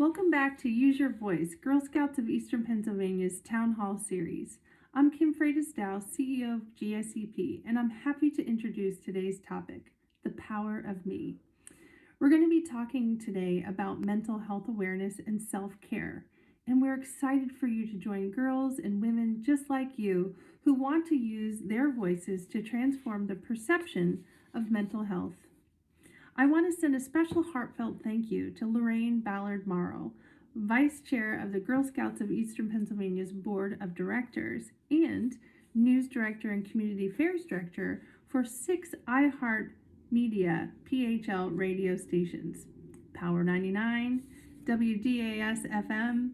Welcome back to Use Your Voice, Girl Scouts of Eastern Pennsylvania's Town Hall Series. I'm Kim Freitas-Dow, CEO of GSEP, and I'm happy to introduce today's topic, the power of me. We're going to be talking today about mental health awareness and self-care, and we're excited for you to join girls and women just like you who want to use their voices to transform the perception of mental health. I want to send a special heartfelt thank you to Lorraine Ballard Morrow, Vice Chair of the Girl Scouts of Eastern Pennsylvania's Board of Directors and News Director and Community Affairs Director for 6 iHeart Media PHL radio stations: Power 99, WDAS FM,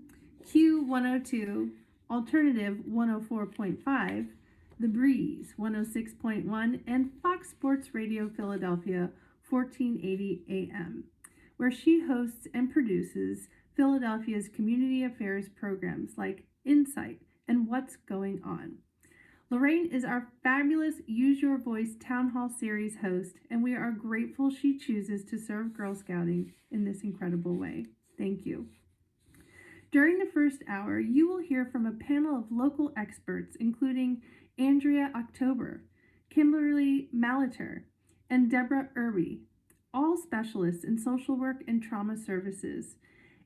Q102, Alternative 104.5, The Breeze 106.1, and Fox Sports Radio Philadelphia 1480 AM, where she hosts and produces Philadelphia's community affairs programs like Insight and What's Going On. Lorraine is our fabulous Use Your Voice Town Hall Series host, and we are grateful she chooses to serve Girl Scouting in this incredible way. Thank you. During the first hour, you will hear from a panel of local experts, including Andrea October, Kimberly Malater, and Deborah Irby, all specialists in social work and trauma services,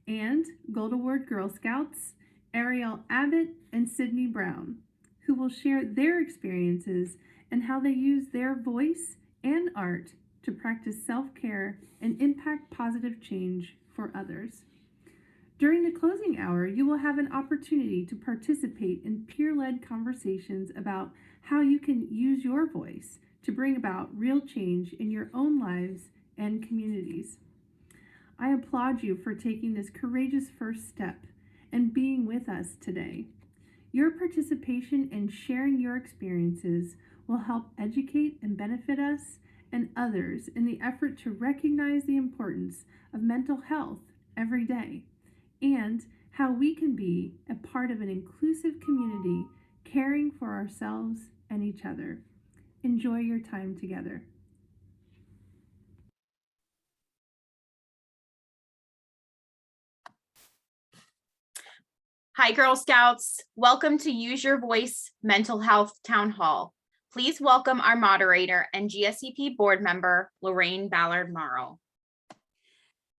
and Gold Award Girl Scouts, Ariel Abbott and Sydney Brown, who will share their experiences and how they use their voice and art to practice self-care and impact positive change for others. During the closing hour, you will have an opportunity to participate in peer-led conversations about how you can use your voice to bring about real change in your own lives and communities. I applaud you for taking this courageous first step and being with us today. Your participation and sharing your experiences will help educate and benefit us and others in the effort to recognize the importance of mental health every day and how we can be a part of an inclusive community caring for ourselves and each other. Enjoy your time together. Hi, Girl Scouts. Welcome to Use Your Voice Mental Health Town Hall. Please welcome our moderator and GSEP board member, Lorraine Ballard Morrow.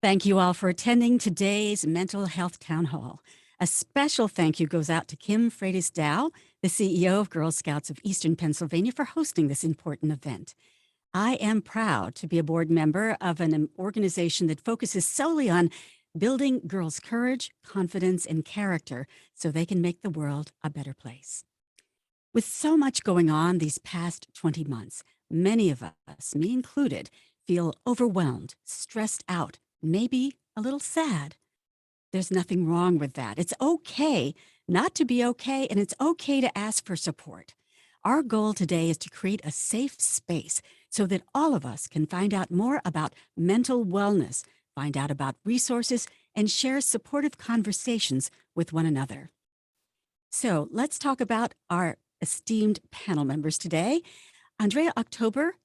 Thank you all for attending today's Mental Health Town Hall. A special thank you goes out to Kim Freitas-Dow, the CEO of Girl Scouts of Eastern Pennsylvania, for hosting this important event. I am proud to be a board member of an organization that focuses solely on building girls' courage, confidence, and character so they can make the world a better place. With so much going on these past 20 months, many of us, me included, feel overwhelmed, stressed out, maybe a little sad. There's nothing wrong with that. It's okay not to be okay, and it's okay to ask for support. Our goal today is to create a safe space so that all of us can find out more about mental wellness, find out about resources, and share supportive conversations with one another. So let's talk about our esteemed panel members today. Andrea October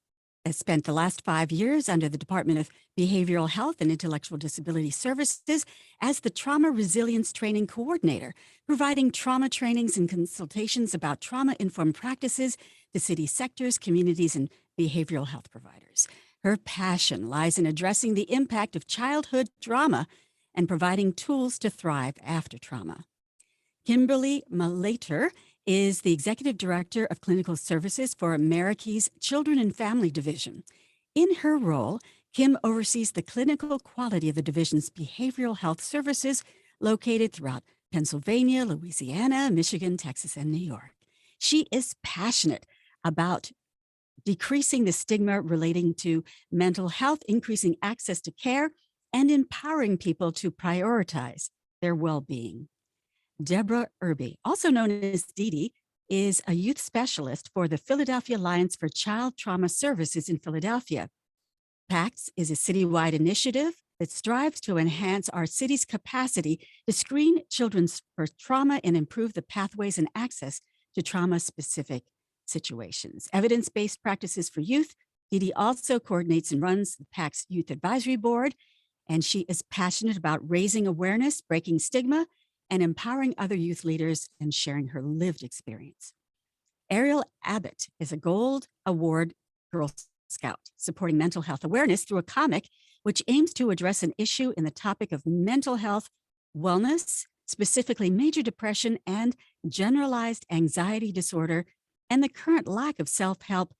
has spent the last 5 years under the Department of Behavioral Health and Intellectual Disability Services as the Trauma Resilience Training Coordinator, providing trauma trainings and consultations about trauma-informed practices to city sectors, communities, and behavioral health providers. Her passion lies in addressing the impact of childhood trauma and providing tools to thrive after trauma. Kimberly Malater is the Executive Director of Clinical Services for Marrakey's Children and Family Division. In her role, Kim oversees the clinical quality of the division's behavioral health services located throughout Pennsylvania, Louisiana, Michigan, Texas, and New York. She is passionate about decreasing the stigma relating to mental health, increasing access to care, and empowering people to prioritize their well-being. Deborah Irby, also known as Dede, is a youth specialist for the Philadelphia Alliance for Child Trauma Services in Philadelphia. PACS is a citywide initiative that strives to enhance our city's capacity to screen children for trauma and improve the pathways and access to trauma-specific situations. Evidence-based practices for youth. Dede also coordinates and runs the PACS Youth Advisory Board and she is passionate about raising awareness, breaking stigma, and empowering other youth leaders and sharing her lived experience. Ariel Abbott is a Gold Award Girl Scout, supporting mental health awareness through a comic which aims to address an issue in the topic of mental health wellness, specifically major depression and generalized anxiety disorder, and the current lack of self-help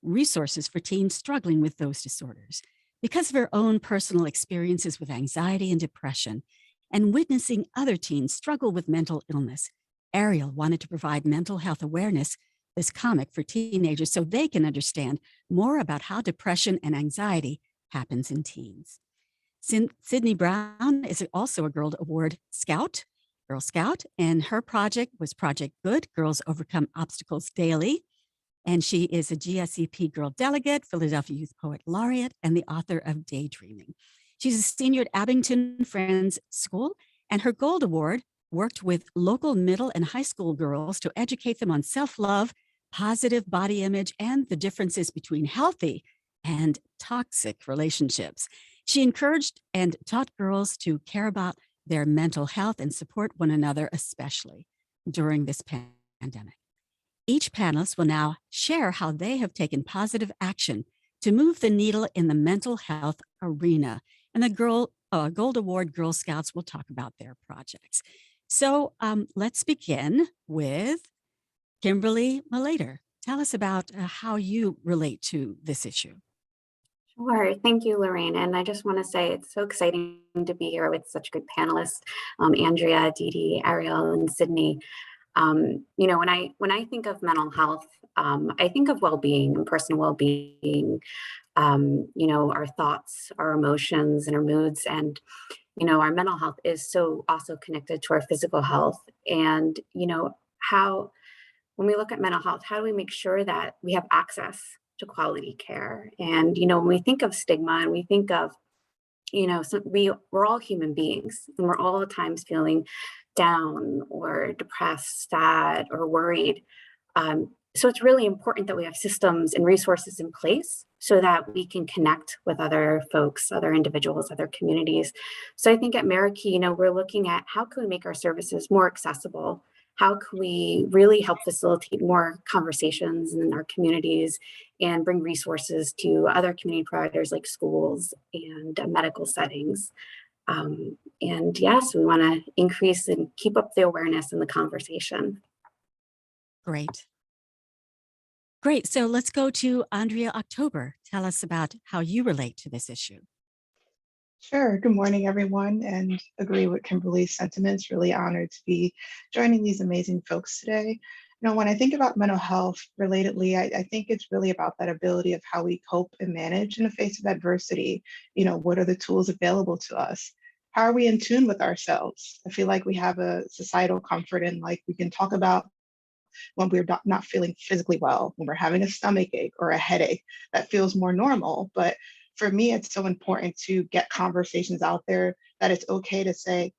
resources for teens struggling with those disorders. Because of her own personal experiences with anxiety and depression, and witnessing other teens struggle with mental illness, Ariel wanted to provide mental health awareness, this comic, for teenagers so they can understand more about how depression and anxiety happens in teens. Sydney Brown is also a Girl Award Girl Scout, and her project was Project Good, Girls Overcome Obstacles Daily. And she is a GSEP Girl Delegate, Philadelphia Youth Poet Laureate, and the author of Daydreaming. She's a senior at Abington Friends School, and her Gold Award worked with local middle and high school girls to educate them on self-love, positive body image, and the differences between healthy and toxic relationships. She encouraged and taught girls to care about their mental health and support one another, especially during this pandemic. Each panelist will now share how they have taken positive action to move the needle in the mental health arena. And the Gold Award Girl Scouts will talk about their projects. So let's begin with Kimberly Moderator. Tell us about how you relate to this issue. Sure. Thank you, Lorraine. And I just want to say it's so exciting to be here with such good panelists, Andrea, Dede, Ariel, and Sydney. When I think of mental health, I think of well-being and personal well-being, our thoughts, our emotions, and our moods. And, our mental health is so also connected to our physical health. And, how, when we look at mental health, how do we make sure that we have access to quality care? And, when we think of stigma and we think of, we're all human beings, and we're all at times feeling down or depressed, sad, or worried. So it's really important that we have systems and resources in place so that we can connect with other folks, other individuals, other communities. So I think at Marrakey, we're looking at how can we make our services more accessible? How can we really help facilitate more conversations in our communities and bring resources to other community providers like schools and medical settings? And yes, we want to increase and keep up the awareness and the conversation. Great. So let's go to Andrea October. Tell us about how you relate to this issue. Sure. Good morning, everyone, and agree with Kimberly's sentiments. Really honored to be joining these amazing folks today. When I think about mental health relatedly, I think it's really about that ability of how we cope and manage in the face of adversity. What are the tools available to us? How are we in tune with ourselves? I feel like we have a societal comfort in, like, we can talk about when we're not feeling physically well, when we're having a stomach ache or a headache. That feels more normal. But for me, it's so important to get conversations out there that it's okay to say,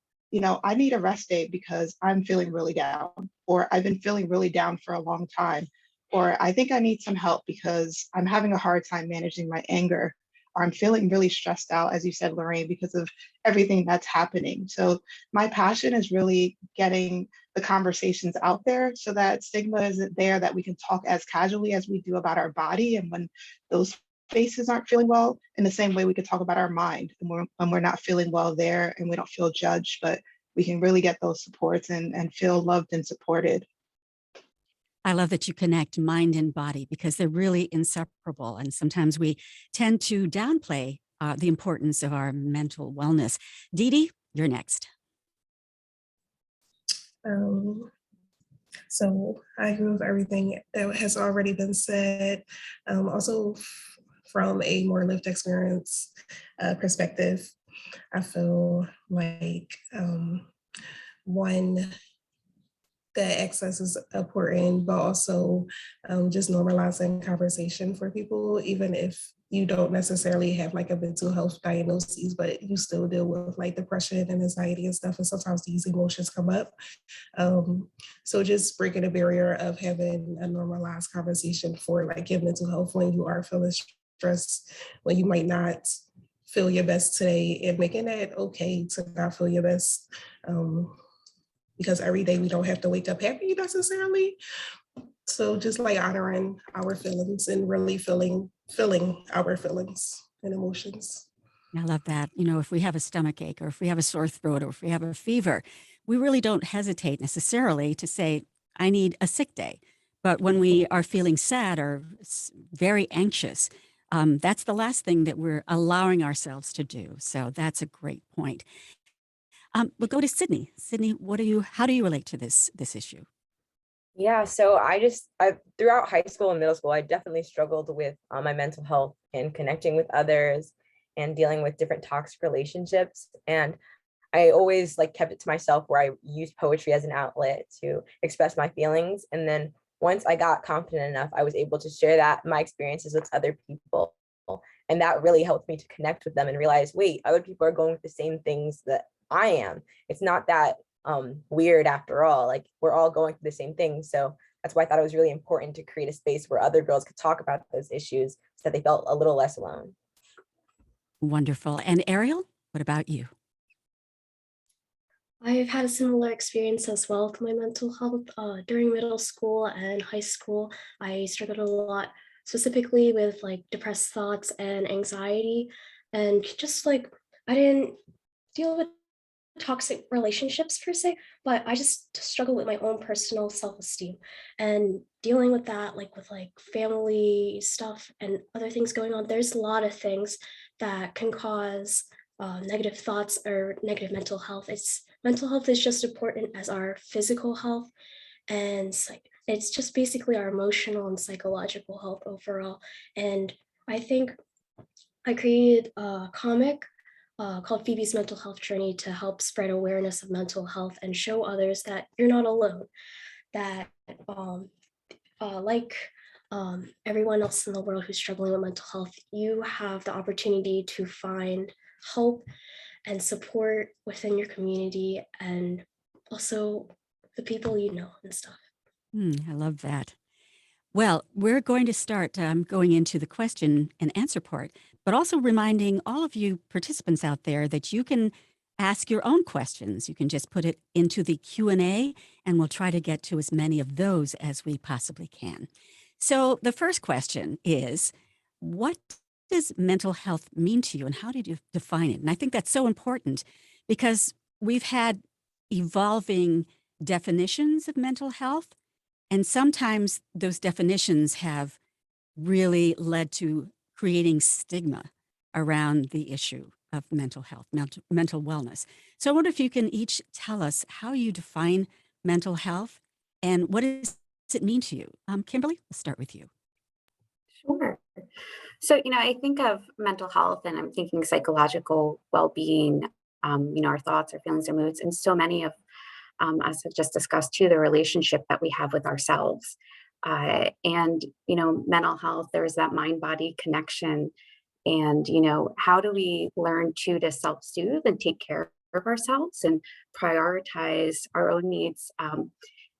I need a rest day because I'm feeling really down, or I've been feeling really down for a long time, or I think I need some help because I'm having a hard time managing my anger, or I'm feeling really stressed out, as you said, Lorraine, because of everything that's happening. So my passion is really getting the conversations out there so that stigma isn't there, that we can talk as casually as we do about our body. And when those faces aren't feeling well, in the same way we could talk about our mind and when we're not feeling well there, and we don't feel judged, but we can really get those supports and feel loved and supported. I love that you connect mind and body because they're really inseparable. And sometimes we tend to downplay the importance of our mental wellness. Dede, you're next. So I agree with everything that has already been said. Also, from a more lived experience perspective, I feel like one, that access is important, but also just normalizing conversation for people, even if you don't necessarily have like a mental health diagnosis, but you still deal with like depression and anxiety and stuff, and sometimes these emotions come up. So just breaking the barrier of having a normalized conversation for like your mental health when you are feeling stressed, when you might not feel your best today and making it okay to not feel your best. Because every day we don't have to wake up happy necessarily. So just like honoring our feelings and really feeling our feelings and emotions. I love that. You know, if we have a stomach ache or if we have a sore throat or if we have a fever, we really don't hesitate necessarily to say, I need a sick day. But when we are feeling sad or very anxious, that's the last thing that we're allowing ourselves to do. So that's a great point. We'll go to Sydney. Sydney, how do you relate to this issue? Yeah, so I throughout high school and middle school, I definitely struggled with my mental health and connecting with others and dealing with different toxic relationships. And I always like kept it to myself where I used poetry as an outlet to express my feelings. And then once I got confident enough, I was able to share my experiences with other people. And that really helped me to connect with them and realize, wait, other people are going with the same things that I am. It's not that weird after all. Like we're all going through the same thing. So that's why I thought it was really important to create a space where other girls could talk about those issues so that they felt a little less alone. Wonderful. And Ariel, what about you? I've had a similar experience as well with my mental health. During middle school and high school, I struggled a lot, specifically with like depressed thoughts and anxiety. And just like, I didn't deal with toxic relationships per se, but I just struggle with my own personal self-esteem and dealing with that, like with like family stuff and other things going on. There's a lot of things that can cause negative thoughts or negative mental health. Mental health is just important as our physical health, and it's just basically our emotional and psychological health overall. And I think I created a comic called Phoebe's Mental Health Journey to help spread awareness of mental health and show others that you're not alone, that everyone else in the world who's struggling with mental health, you have the opportunity to find hope and support within your community and also the people you know and stuff. I love that. Well, we're going to start going into the question and answer part, but also reminding all of you participants out there that you can ask your own questions. You can just put it into the Q&A and we'll try to get to as many of those as we possibly can. So the first question is, what does mental health mean to you and how did you define it? And I think that's so important because we've had evolving definitions of mental health. And sometimes those definitions have really led to creating stigma around the issue of mental health, mental wellness. So I wonder if you can each tell us how you define mental health and what does it mean to you? Kimberly, let's start with you. Sure. So, I think of mental health and I'm thinking psychological well-being, our thoughts, our feelings, our moods, and so many of us have just discussed too, the relationship that we have with ourselves. And mental health, there's that mind-body connection. And, how do we learn to self-soothe and take care of ourselves and prioritize our own needs?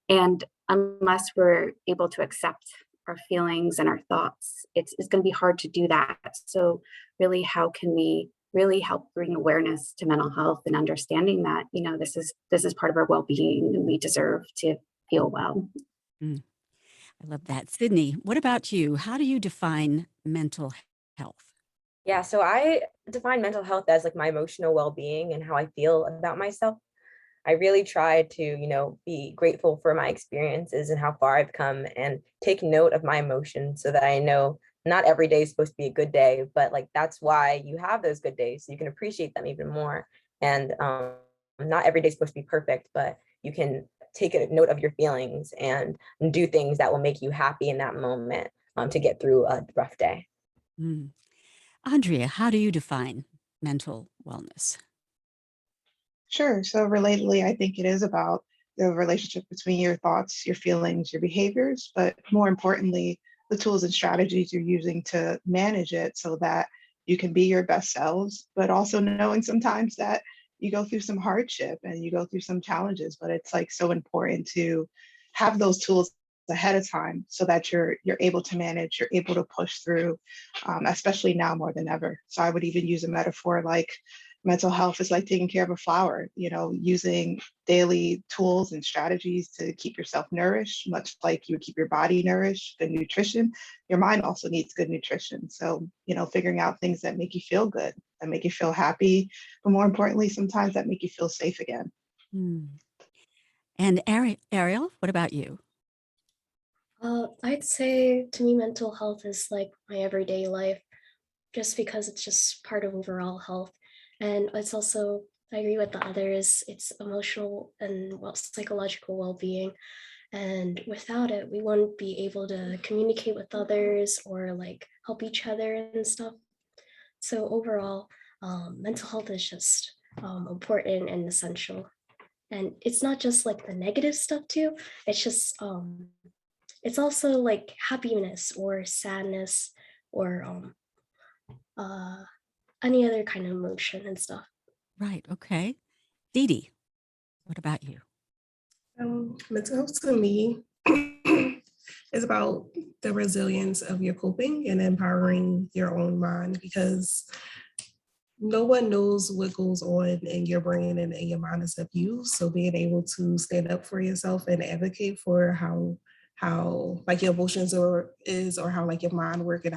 And unless we're able to accept our feelings and our thoughts, it's going to be hard to do that. So really, how can we really help bring awareness to mental health and understanding that, this is part of our well-being and we deserve to feel well. I love that. Sydney, what about you? How do you define mental health? Yeah, so I define mental health as like my emotional well-being and how I feel about myself. I really try to, be grateful for my experiences and how far I've come and take note of my emotions so that I know not every day is supposed to be a good day, but like that's why you have those good days so you can appreciate them even more. And not every day is supposed to be perfect, but you can take a note of your feelings and do things that will make you happy in that moment to get through a rough day. Andrea, how do you define mental wellness? Sure. So relatedly, I think it is about the relationship between your thoughts, your feelings, your behaviors, but more importantly, the tools and strategies you're using to manage it so that you can be your best selves, but also knowing sometimes that you go through some hardship and you go through some challenges, but it's like so important to have those tools ahead of time so that you're able to manage, you're able to push through, especially now more than ever. So I would even use a metaphor like mental health is like taking care of a flower, using daily tools and strategies to keep yourself nourished, much like you would keep your body nourished. Good nutrition, your mind also needs good nutrition. So, figuring out things that make you feel good, that make you feel happy, but more importantly, sometimes that make you feel safe again. And Ariel, what about you? I'd say to me, mental health is like my everyday life, just because it's just part of overall health. And it's also, I agree with the others, it's emotional and psychological well-being. And without it, we wouldn't be able to communicate with others or like help each other and stuff. So overall, mental health is just important and essential. And it's not just like the negative stuff too. It's just it's also like happiness or sadness or any other kind of emotion and stuff. Right. Okay. Dede, what about you? Mental health to me is about the resilience of your coping and empowering your own mind, because no one knows what goes on in your brain and in your mind except you. So being able to stand up for yourself and advocate for how like your emotions or how like your mind work, and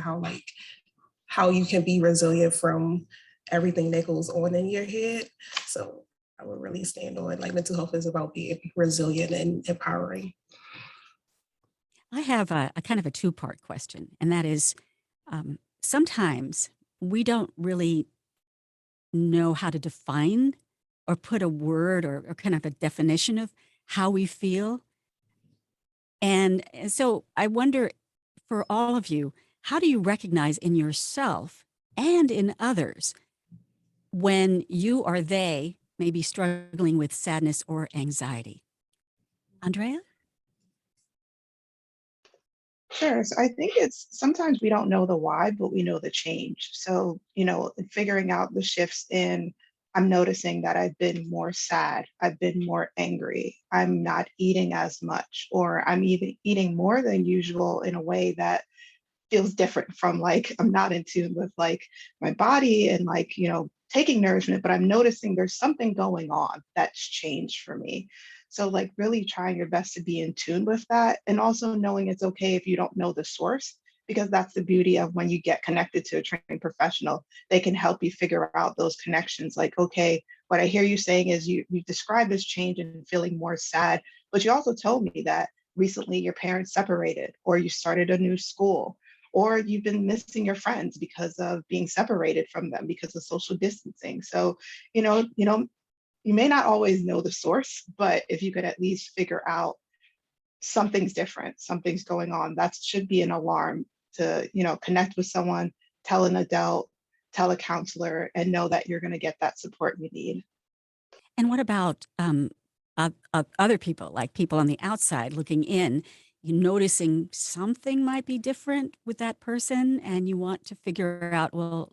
how you can be resilient from everything that goes on in your head. So I would really stand on like mental health is about being resilient and empowering. I have a kind of a two-part question, and that is sometimes we don't really know how to define or put a word or kind of a definition of how we feel. And so I wonder, for all of you, how do you recognize in yourself and in others when you or they may be struggling with sadness or anxiety? Andrea? Sure. So I think it's sometimes we don't know the why, but we know the change. So, figuring out the shifts in, I'm noticing that I've been more sad, I've been more angry, I'm not eating as much, or I'm even eating more than usual in a way that feels different from like I'm not in tune with like my body and like taking nourishment, but I'm noticing there's something going on that's changed for me. So like really trying your best to be in tune with that, and also knowing it's okay if you don't know the source, because that's the beauty of when you get connected to a trained professional. They can help you figure out those connections. Like, okay, what I hear you saying is you described this change and feeling more sad, but you also told me that recently your parents separated, or you started a new school, or you've been missing your friends because of being separated from them because of social distancing. So, you may not always know the source, but if you could at least figure out something's different, something's going on, that should be an alarm to, connect with someone, tell an adult, tell a counselor, and know that you're going to get that support you need. And what about other people, like people on the outside looking in, you noticing something might be different with that person, and you want to figure out, well,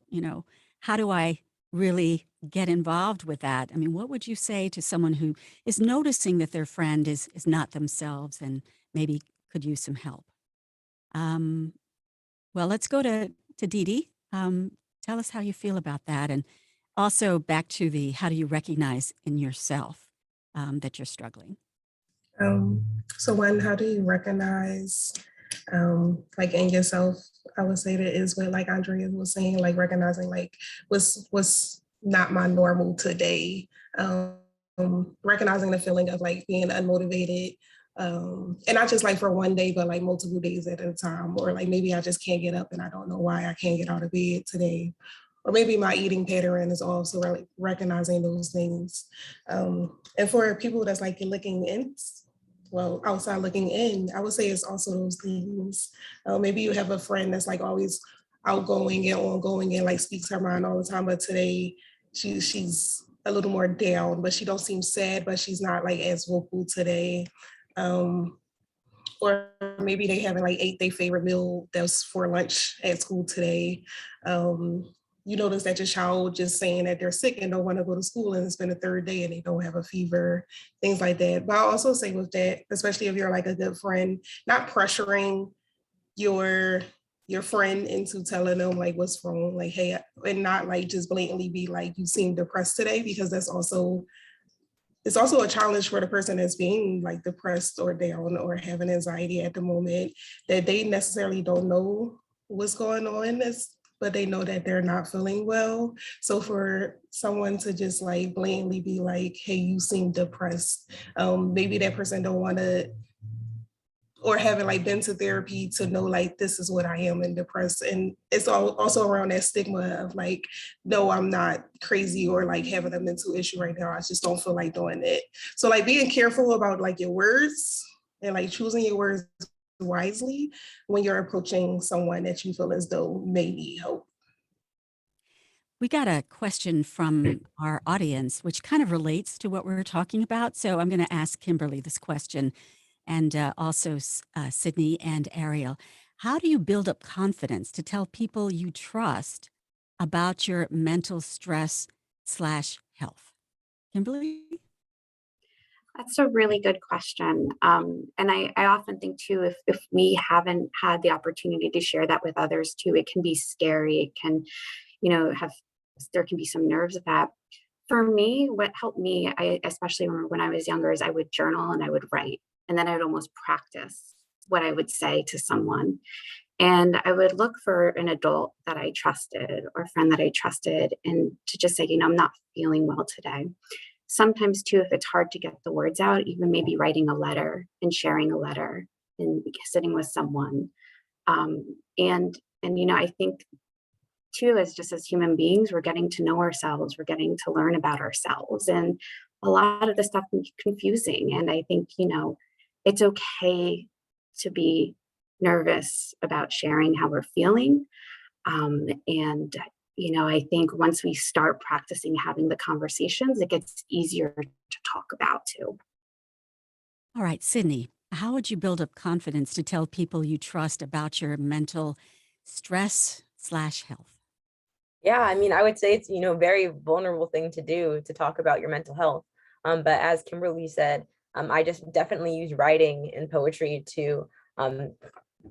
how do I really get involved with that? I mean, what would you say to someone who is noticing that their friend is not themselves and maybe could use some help? Well, let's go to Dede. Tell us how you feel about that. And also back to the, how do you recognize in yourself that you're struggling? So one, how do you recognize like in yourself? I would say that is what like Andrea was saying, like recognizing like what's not my normal today. Recognizing the feeling of like being unmotivated, and not just like for one day, but like multiple days at a time, or like maybe I just can't get up and I don't know why I can't get out of bed today. Or maybe my eating pattern is also like recognizing those things. And for people that's like looking in, well, outside looking in, I would say it's also those things. Maybe you have a friend that's like always outgoing and ongoing and like speaks her mind all the time, but today she's a little more down, but she don't seem sad, but she's not like as vocal today. Or maybe they haven't like ate their favorite meal that was for lunch at school today. you notice that your child just saying that they're sick and don't want to go to school, and it's been a third day and they don't have a fever, things like that. But I'll also say with that, especially if you're like a good friend, not pressuring your friend into telling them like what's wrong, like, hey, and not like just blatantly be like, you seem depressed today, because it's also a challenge for the person that's being like depressed or down or having anxiety at the moment, that they necessarily don't know what's going on, but they know that they're not feeling well. So for someone to just like blatantly be like, hey, you seem depressed, maybe that person don't want to, or haven't like been to therapy to know like this is what I am and depressed. And it's also around that stigma of like, no, I'm not crazy or like having a mental issue right now. I just don't feel like doing it. So like being careful about like your words and like choosing your words wisely when you're approaching someone that you feel as though may need help. We got a question from our audience, which kind of relates to what we're talking about. So I'm going to ask Kimberly this question, and also Sydney and Ariel. How do you build up confidence to tell people you trust about your mental stress/health? Kimberly? That's a really good question. And I often think too, if we haven't had the opportunity to share that with others too, it can be scary. It can, there can be some nerves of that. For me, what helped me, especially when I was younger, is I would journal and I would write, and then I would almost practice what I would say to someone. And I would look for an adult that I trusted or a friend that I trusted, and to just say, I'm not feeling well today. Sometimes too, if it's hard to get the words out, even maybe writing a letter and sharing a letter and sitting with someone. And I think too, as human beings, we're getting to know ourselves, we're getting to learn about ourselves, and a lot of the stuff can be confusing. And I think, it's okay to be nervous about sharing how we're feeling. And I think once we start practicing having the conversations, it gets easier to talk about too. All right, Sydney, how would you build up confidence to tell people you trust about your mental stress/health? Yeah, I mean, I would say it's, very vulnerable thing to do, to talk about your mental health. But as Kimberly said, I just definitely use writing and poetry to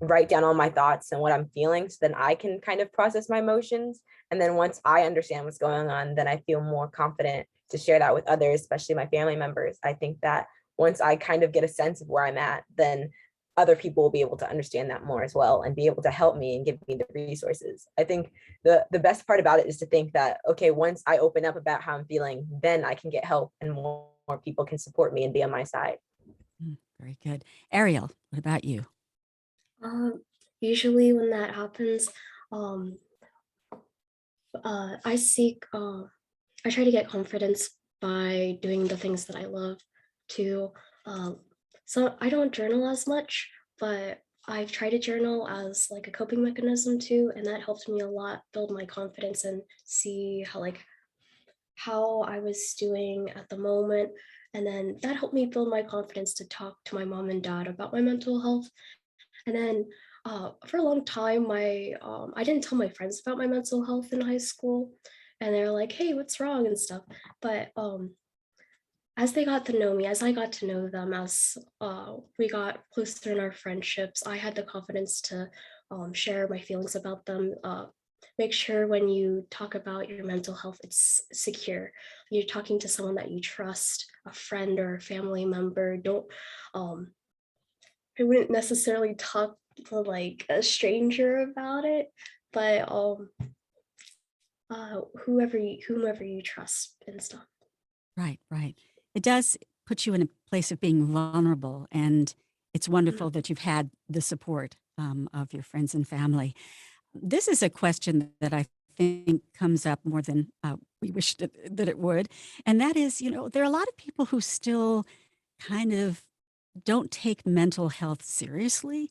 write down all my thoughts and what I'm feeling, so then I can kind of process my emotions. And then once I understand what's going on, then I feel more confident to share that with others, especially my family members. I think that once I kind of get a sense of where I'm at, then other people will be able to understand that more as well and be able to help me and give me the resources. I think the best part about it is to think that, okay, once I open up about how I'm feeling, then I can get help and more people can support me and be on my side. Very good. Ariel, what about you? Usually when that happens, um, I try to get confidence by doing the things that I love too. So I don't journal as much, but I've tried to journal as like a coping mechanism too, and that helped me a lot build my confidence and see how I was doing at the moment. And then that helped me build my confidence to talk to my mom and dad about my mental health. And then for a long time, I didn't tell my friends about my mental health in high school, and they're like, "Hey, what's wrong?" and stuff. But as they got to know me, as I got to know them, as we got closer in our friendships, I had the confidence to share my feelings about them. Make sure when you talk about your mental health, it's secure. You're talking to someone that you trust, a friend or a family member. I wouldn't necessarily talk to like a stranger about it, but whomever you trust and stuff. Right, right. It does put you in a place of being vulnerable, and it's wonderful that you've had the support of your friends and family. This is a question that I think comes up more than we wish that it would, and that is, there are a lot of people who still kind of don't take mental health seriously.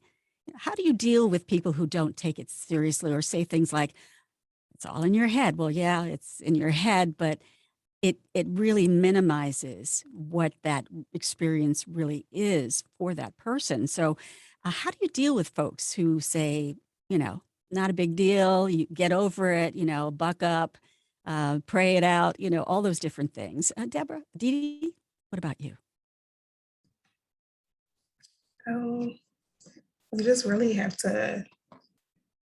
How do you deal with people who don't take it seriously or say things like, it's all in your head? Well, yeah, it's in your head, but it really minimizes what that experience really is for that person. So how do you deal with folks who say, not a big deal. You get over it, buck up, pray it out, all those different things. Deborah, Dede, what about you? You just really have to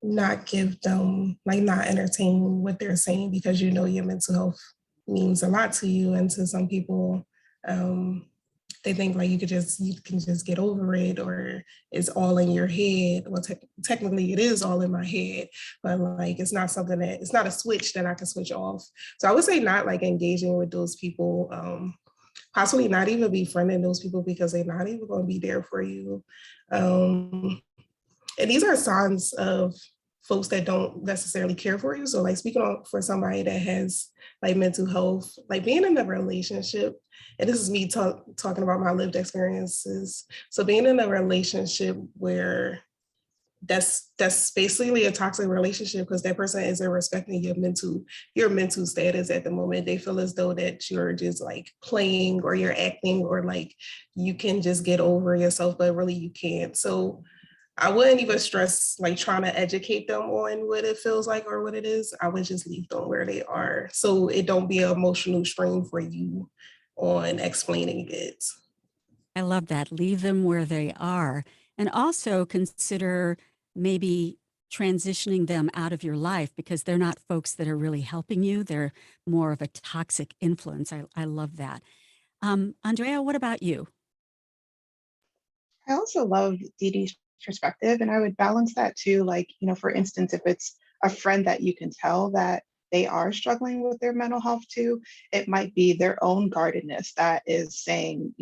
not give them, like not entertain what they're saying, because your mental health means a lot to you. And to some people, they think like you can just get over it, or it's all in your head. Well, technically it is all in my head, but like it's not a switch that I can switch off. So I would say not like engaging with those people, possibly not even befriending those people, because they're not even going to be there for you. And these are signs of folks that don't necessarily care for you. So like speaking on for somebody that has like mental health, like being in a relationship, and this is me talking about my lived experiences. So being in a relationship where that's basically a toxic relationship, because that person isn't respecting your mental status at the moment. They feel as though that you're just like playing, or you're acting, or like you can just get over yourself, but really you can't. So I wouldn't even stress like trying to educate them on what it feels like or what it is. I would just leave them where they are, so it don't be an emotional strain for you on explaining it. I love that. Leave them where they are. And also consider maybe transitioning them out of your life, because they're not folks that are really helping you. They're more of a toxic influence. I love that. Andrea, what about you? I also love Dede's perspective, and I would balance that too. Like, for instance, if it's a friend that you can tell that they are struggling with their mental health too, it might be their own guardedness that is saying,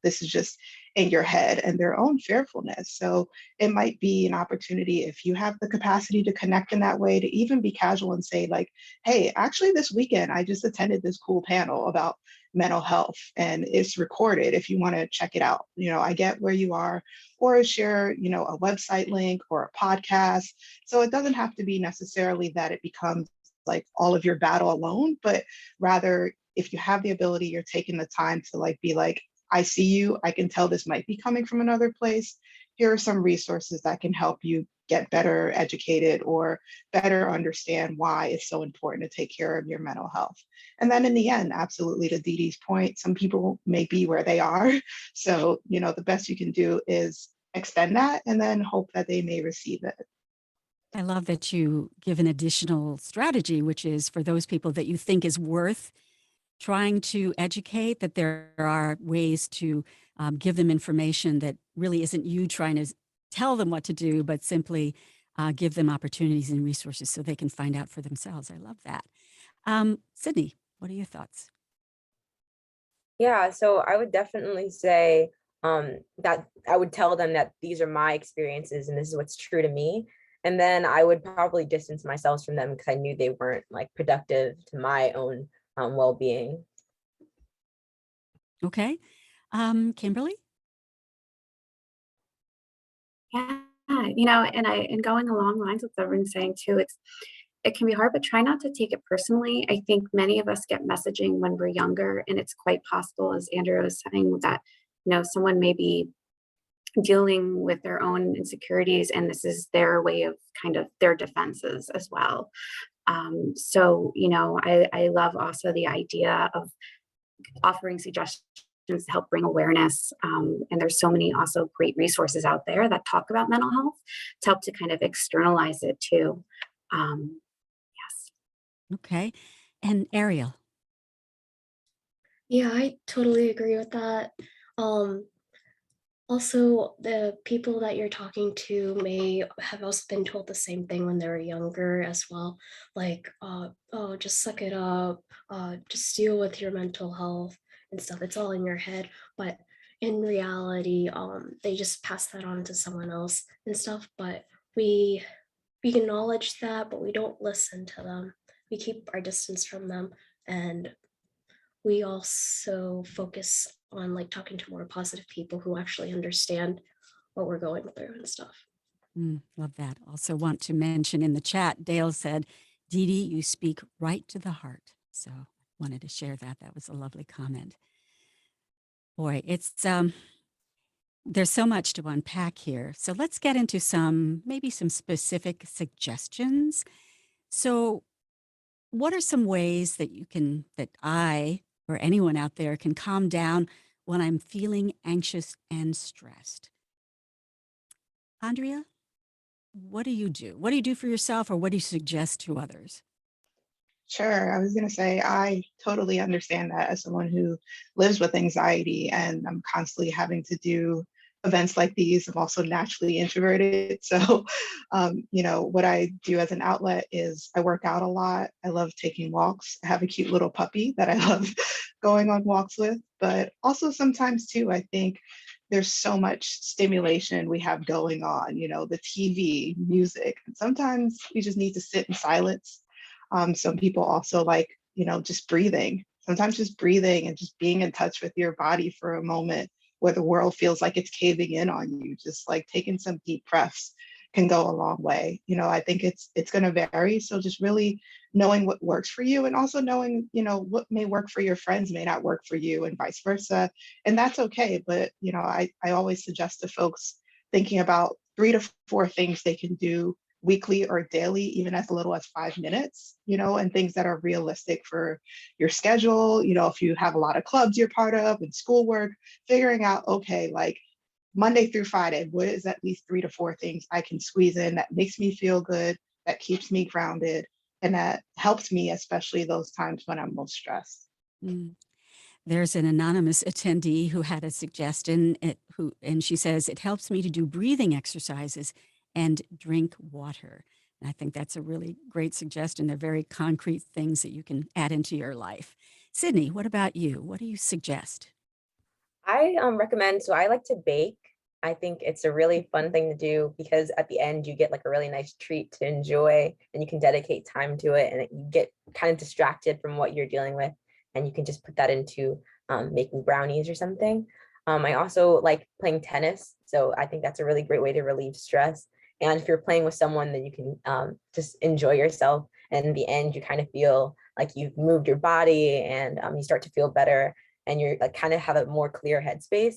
this is just in your head, and their own fearfulness. So it might be an opportunity, if you have the capacity to connect in that way, to even be casual and say, like, hey, actually, this weekend, I just attended this cool panel about mental health, and it's recorded if you want to check it out. I get where you are, or share, a website link or a podcast. So it doesn't have to be necessarily that it becomes like all of your battle alone, but rather, if you have the ability, you're taking the time to like be like, I see you, I can tell this might be coming from another place. Here are some resources that can help you get better educated, or better understand why it's so important to take care of your mental health. And then in the end, absolutely, to Dede's point, some people may be where they are. So, the best you can do is extend that, and then hope that they may receive it. I love that you give an additional strategy, which is for those people that you think is worth trying to educate, that there are ways to give them information that really isn't you trying to tell them what to do, but simply give them opportunities and resources so they can find out for themselves. I love that. Sydney, what are your thoughts? Yeah, so I would definitely say that I would tell them that these are my experiences and this is what's true to me. And then I would probably distance myself from them, because I knew they weren't like productive to my own well-being. Okay. Kimberly? Yeah, and going along lines with what everyone's saying too, it can be hard, but try not to take it personally. I think many of us get messaging when we're younger, and it's quite possible, as Andrea was saying, that someone may be dealing with their own insecurities, and this is their way of kind of their defenses as well. I love also the idea of offering suggestions to help bring awareness. And there's so many also great resources out there that talk about mental health to help to kind of externalize it too. Yes. Okay. And Ariel? Yeah, I totally agree with that. Also, the people that you're talking to may have also been told the same thing when they were younger as well. Like, oh, just suck it up, just deal with your mental health and stuff. It's all in your head. But in reality, they just pass that on to someone else and stuff. But we acknowledge that, but we don't listen to them. We keep our distance from them, and we also focus on like talking to more positive people who actually understand what we're going through and stuff. Love that. Also want to mention in the chat, Dale said, Dede, you speak right to the heart. So wanted to share that. That was a lovely comment. Boy, it's There's so much to unpack here. So let's get into maybe some specific suggestions. So, what are some ways that I or anyone out there can calm down when I'm feeling anxious and stressed? Andrea, what do you do? What do you do for yourself, or what do you suggest to others? Sure. I was going to say, I totally understand that as someone who lives with anxiety and I'm constantly having to do events like these. I'm also naturally introverted. So, what I do as an outlet is I work out a lot. I love taking walks. I have a cute little puppy that I love going on walks with. But also sometimes, too, I think there's so much stimulation we have going on, the TV, music. And sometimes we just need to sit in silence. Some people also like, just breathing. Sometimes just breathing and just being in touch with your body for a moment where the world feels like it's caving in on you. Just like taking some deep breaths can go a long way. I think it's going to vary. So just really knowing what works for you, and also knowing, what may work for your friends may not work for you, and vice versa. And that's okay. But, I always suggest to folks thinking about 3 to 4 things they can do weekly or daily, even as little as 5 minutes, and things that are realistic for your schedule. If you have a lot of clubs you're part of and schoolwork, figuring out, okay, like Monday through Friday, what is at least 3 to 4 things I can squeeze in that makes me feel good, that keeps me grounded, and that helps me, especially those times when I'm most stressed. Mm. There's an anonymous attendee who had a suggestion, and she says, it helps me to do breathing exercises and drink water. And I think that's a really great suggestion. They're very concrete things that you can add into your life. Sydney, what about you? What do you suggest? I recommend, so I like to bake. I think it's a really fun thing to do because at the end you get like a really nice treat to enjoy and you can dedicate time to it, and you get kind of distracted from what you're dealing with, and you can just put that into making brownies or something. I also like playing tennis. So I think that's a really great way to relieve stress. And if you're playing with someone, then you can just enjoy yourself. And in the end, you kind of feel like you've moved your body, and you start to feel better, and you're like kind of have a more clear headspace.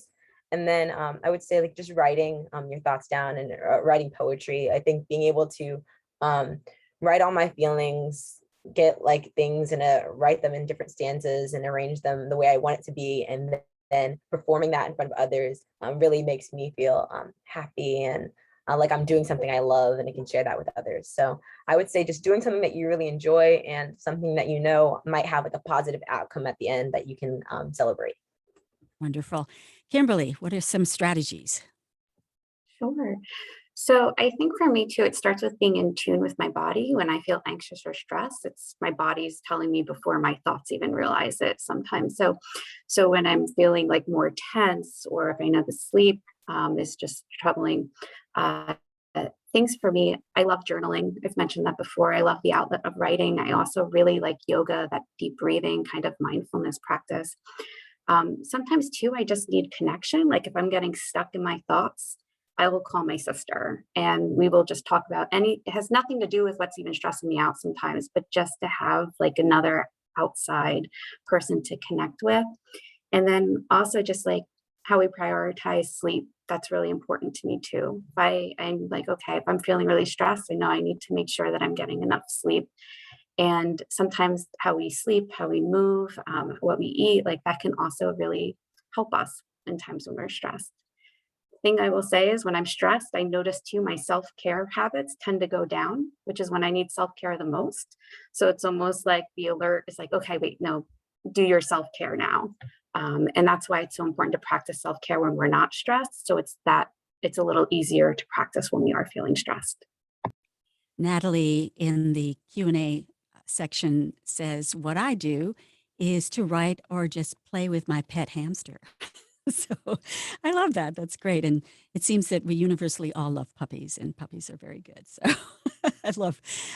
And then I would say like just writing your thoughts down and writing poetry. I think being able to um, write all my feelings, get like things and write them in different stanzas and arrange them the way I want it to be, and then performing that in front of others really makes me feel happy and like I'm doing something I love and I can share that with others. So I would say just doing something that you really enjoy and something that you know might have like a positive outcome at the end that you can celebrate. Wonderful. Kimberly, what are some strategies? Sure. So I think for me too, it starts with being in tune with my body. When I feel anxious or stressed, it's my body's telling me before my thoughts even realize it sometimes. So when I'm feeling like more tense, or if I know the sleep is just troubling, things for me, I love journaling. I've mentioned that before. I love the outlet of writing. I also really like yoga, that deep breathing kind of mindfulness practice. Sometimes too, I just need connection. Like if I'm getting stuck in my thoughts, I will call my sister and we will just talk about it has nothing to do with what's even stressing me out sometimes, but just to have like another outside person to connect with. And then also just like how we prioritize sleep. That's really important to me too. I'm like, okay, if I'm feeling really stressed, I know I need to make sure that I'm getting enough sleep. And sometimes how we sleep, how we move, what we eat, like that can also really help us in times when we're stressed. Thing I will say is when I'm stressed, I notice too my self-care habits tend to go down, which is when I need self-care the most. So it's almost like the alert is like, okay, wait, no, do your self-care now. And that's why it's so important to practice self-care when we're not stressed. So it's a little easier to practice when we are feeling stressed. Natalie in the Q&A section says, what I do is to write or just play with my pet hamster. So I love that. That's great. And it seems that we universally all love puppies, and puppies are very good. So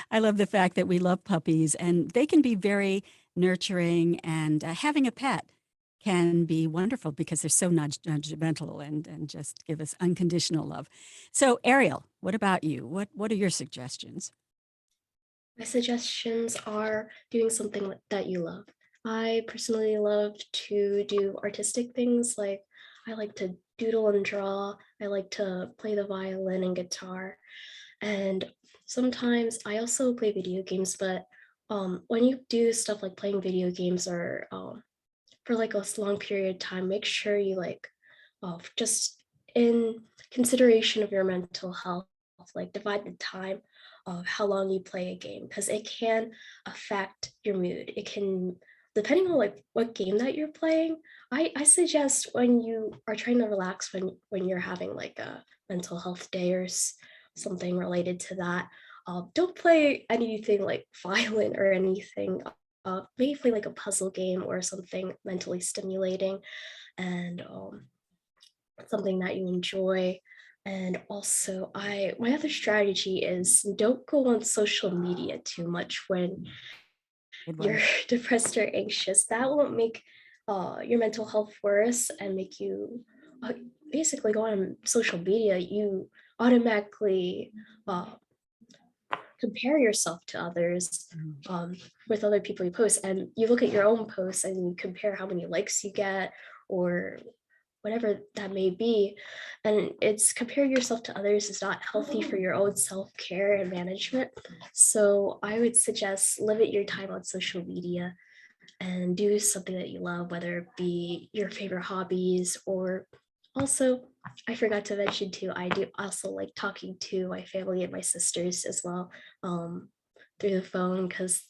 I love the fact that we love puppies, and they can be very nurturing, and having a pet can be wonderful because they're so judgmental and just give us unconditional love. So Ariel, what about you? What are your suggestions? My suggestions are doing something that you love. I personally love to do artistic things like I like to doodle and draw. I like to play the violin and guitar. And sometimes I also play video games, but when you do stuff like playing video games or for like a long period of time, make sure you like just in consideration of your mental health, like divide the time of how long you play a game because it can affect your mood. It can, depending on like what game that you're playing. I suggest when you are trying to relax when you're having like a mental health day or something related to that, don't play anything like violent or anything. Maybe play like a puzzle game or something mentally stimulating and something that you enjoy. And also, my other strategy is don't go on social media too much when Good you're one. depressed or anxious. That won't make your mental health worse and make you basically go on social media. You automatically compare yourself to others with other people you post, and you look at your own posts and you compare how many likes you get or whatever that may be, and it's compare yourself to others is not healthy for your own self-care and management. So I would suggest limit your time on social media and do something that you love, whether it be your favorite hobbies or also, I forgot to mention too, I do also like talking to my family and my sisters as well through the phone because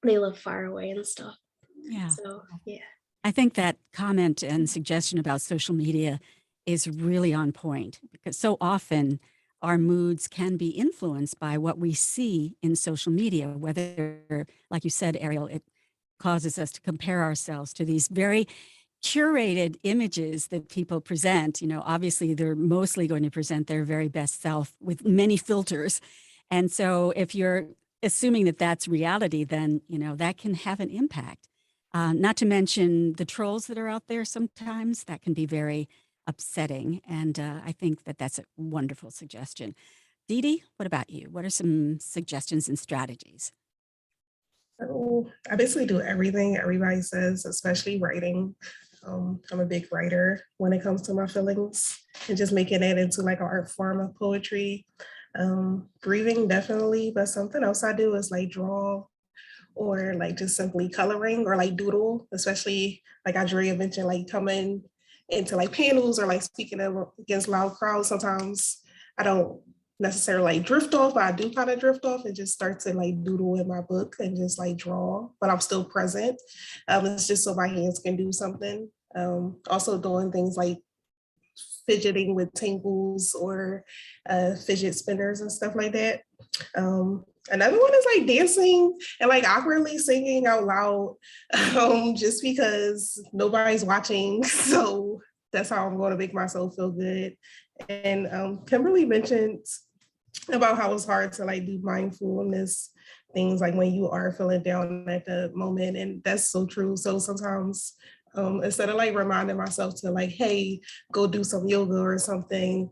they live far away and stuff. Yeah. So yeah. I think that comment and suggestion about social media is really on point because so often our moods can be influenced by what we see in social media, whether, like you said, Ariel, it causes us to compare ourselves to these very curated images that people present. You know, obviously they're mostly going to present their very best self with many filters. And so if you're assuming that that's reality, then, you know, that can have an impact. Not to mention the trolls that are out there sometimes that can be very upsetting. And I think that that's a wonderful suggestion. Dede, what about you? What are some suggestions and strategies? So I basically do everything everybody says, especially writing. I'm a big writer when it comes to my feelings and just making it into like an art form of poetry. Breathing definitely, but something else I do is like draw or like just simply coloring or like doodle, especially like Andrea mentioned, like coming into like panels or like speaking against loud crowds. Sometimes I don't necessarily like drift off, but I do kind of drift off and just start to like doodle in my book and just like draw, but I'm still present. It's just so my hands can do something. Also doing things like fidgeting with tingles or fidget spinners and stuff like that. Another one is like dancing and like awkwardly singing out loud just because nobody's watching. So that's how I'm going to make myself feel good. And Kimberly mentioned about how it's hard to like do mindfulness things like when you are feeling down at the moment. And that's so true. So sometimes instead of like reminding myself to like, hey, go do some yoga or something,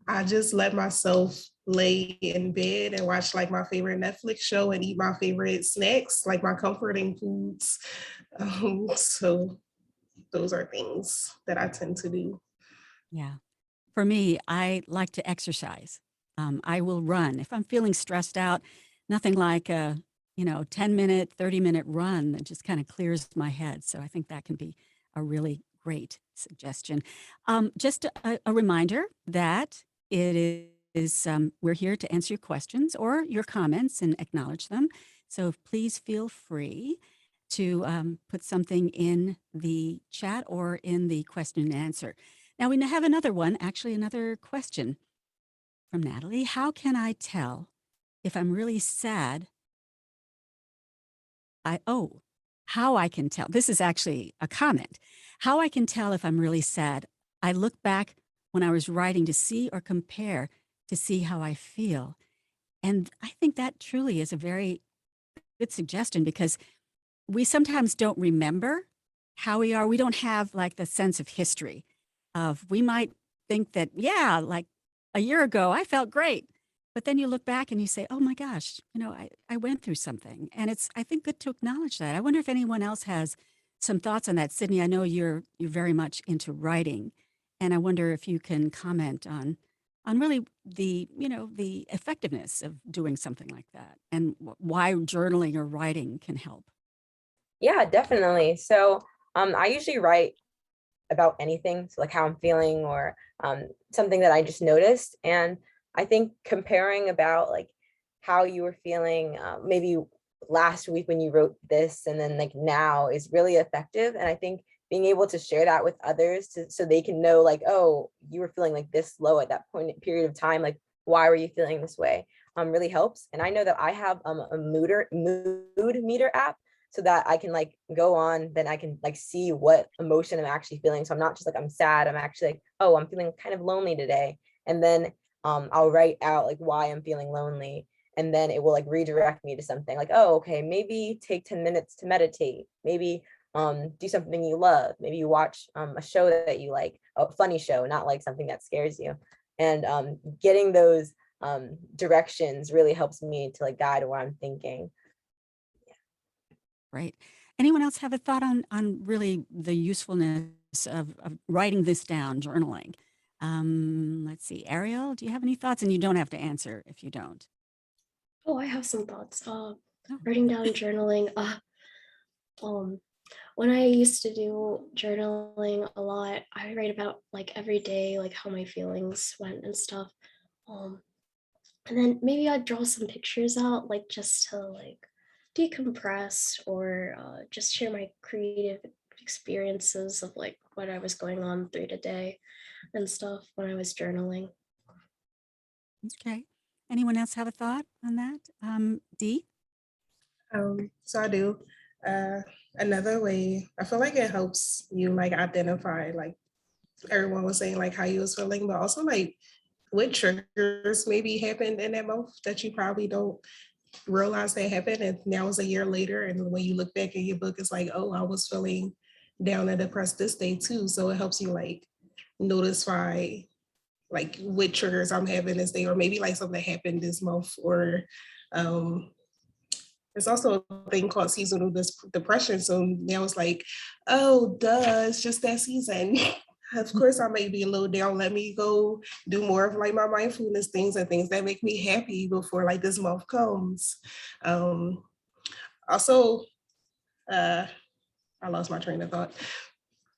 I just let myself lay in bed and watch like my favorite Netflix show and eat my favorite snacks, like my comforting foods. So those are things that I tend to do. Yeah. For me, I like to exercise. I will run. If I'm feeling stressed out, nothing like a, 10-minute, 30-minute run that just kind of clears my head. So I think that can be a really great suggestion. Just a reminder that it is, we're here to answer your questions or your comments and acknowledge them. So please feel free to put something in the chat or in the question and answer. Now we have another one, actually another question from Natalie. How can I tell if I'm really sad? How I can tell. This is actually a comment. How I can tell if I'm really sad. I look back when I was writing to see or compare to see how I feel. And I think that truly is a very good suggestion because we sometimes don't remember how we are. We don't have like the sense of history of, we might think that, yeah, like a year ago, I felt great. But then you look back and you say, oh my gosh, I went through something. And it's, I think, good to acknowledge that. I wonder if anyone else has some thoughts on that. Sydney, I know you're very much into writing, and I wonder if you can comment on really the effectiveness of doing something like that, and why journaling or writing can help. Yeah, definitely. So I usually write about anything, so like how I'm feeling or something that I just noticed. And I think comparing about like how you were feeling maybe last week when you wrote this and then like now is really effective. And I think being able to share that with others so they can know like, oh, you were feeling like this low at that point period of time, like why were you feeling this way, really helps. And I know that I have a mood meter app so that I can like go on, then I can like see what emotion I'm actually feeling. So I'm not just like, I'm sad, I'm actually like, oh, I'm feeling kind of lonely today. And then I'll write out like why I'm feeling lonely. And then it will like redirect me to something like, oh, okay, maybe take 10 minutes to meditate. Maybe do something you love. Maybe you watch a show that you like, a funny show, not like something that scares you. And getting those directions really helps me to like guide what I'm thinking. Right. Anyone else have a thought on really the usefulness of writing this down, journaling? Let's see, Ariel, do you have any thoughts? And you don't have to answer if you don't. Oh, I have some thoughts. Oh. Writing down journaling. When I used to do journaling a lot, I write about like every day, like how my feelings went and stuff. And then maybe I'd draw some pictures out, like just to like decompress or just share my creative experiences of like what I was going on through the day and stuff when I was journaling. Okay. Anyone else have a thought on that? Dee? So I do. Another way, I feel like it helps you like identify, like everyone was saying, like how you was feeling, but also like what triggers maybe happened in that month that you probably don't realize that happened. And now it's a year later. And when you look back in your book, it's like, oh, I was feeling down and depressed this day too. So it helps you like notify like what triggers I'm having this day, or maybe like something that happened this month, or there's also a thing called seasonal depression. So now it's like, oh, duh, it's just that season. Of course, I may be a little down. Let me go do more of like my mindfulness things and things that make me happy before like this month comes. Also, I lost my train of thought.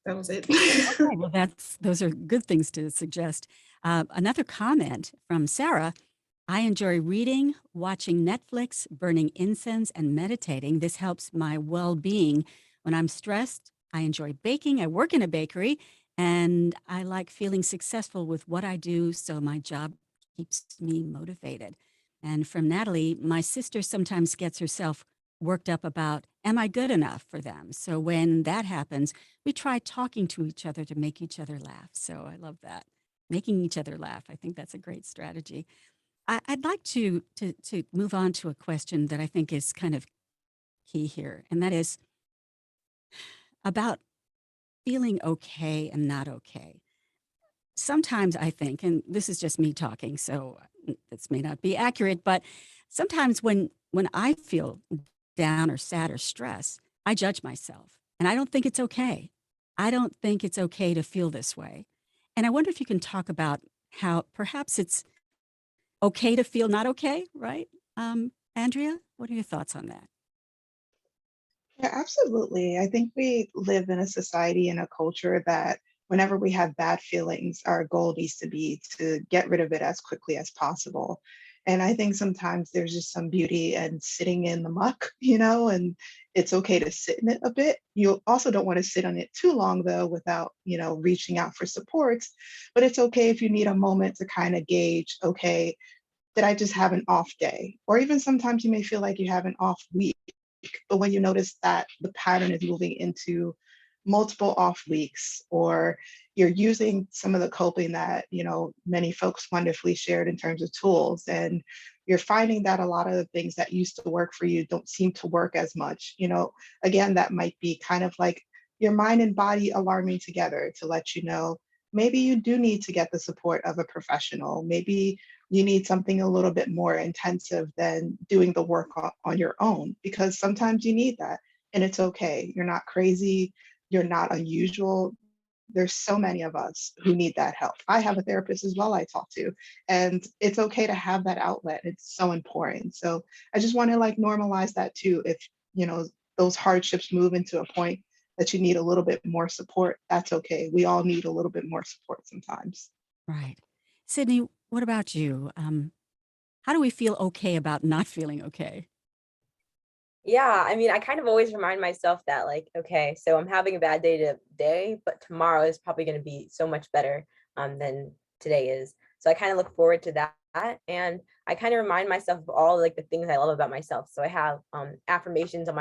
That was it. Okay, well, those are good things to suggest. Another comment from Sarah. I enjoy reading, watching Netflix, burning incense, and meditating. This helps my well-being. When I'm stressed, I enjoy baking. I work in a bakery, and I like feeling successful with what I do, so my job keeps me motivated. And from Natalie, my sister sometimes gets herself worked up about, am I good enough for them? So when that happens, we try talking to each other to make each other laugh. So I love that. Making each other laugh. I think that's a great strategy. I'd like to move on to a question that I think is kind of key here, and that is about feeling okay and not okay. Sometimes I think, and this is just me talking, so this may not be accurate, but sometimes when I feel down or sad or stressed, I judge myself, and I don't think it's okay. I don't think it's okay to feel this way. And I wonder if you can talk about how perhaps it's okay to feel not okay, right? Andrea, what are your thoughts on that? Yeah, absolutely. I think we live in a society and a culture that whenever we have bad feelings, our goal needs to be to get rid of it as quickly as possible. And I think sometimes there's just some beauty in sitting in the muck, and it's okay to sit in it a bit. You also don't want to sit on it too long, though, without, reaching out for supports. But it's okay if you need a moment to kind of gauge, okay, did I just have an off day? Or even sometimes you may feel like you have an off week. But when you notice that the pattern is moving into multiple off weeks, or you're using some of the coping that, many folks wonderfully shared in terms of tools, and you're finding that a lot of the things that used to work for you don't seem to work as much, again, that might be kind of like your mind and body alarming together to let you know, maybe you do need to get the support of a professional. Maybe you need something a little bit more intensive than doing the work on your own, because sometimes you need that. and it's okay. You're not crazy. You're not unusual. There's so many of us who need that help. I have a therapist as well I talk to, and it's okay to have that outlet. It's so important. So I just want to like normalize that too. If, you know, those hardships move into a point that you need a little bit more support, that's okay. We all need a little bit more support sometimes. Right. Sydney, what about you? How do we feel okay about not feeling okay? Yeah, I mean, I kind of always remind myself that, like, okay, so I'm having a bad day today, but tomorrow is probably going to be so much better than today is. So I kind of look forward to that. And I kind of remind myself of all like the things I love about myself. So I have affirmations on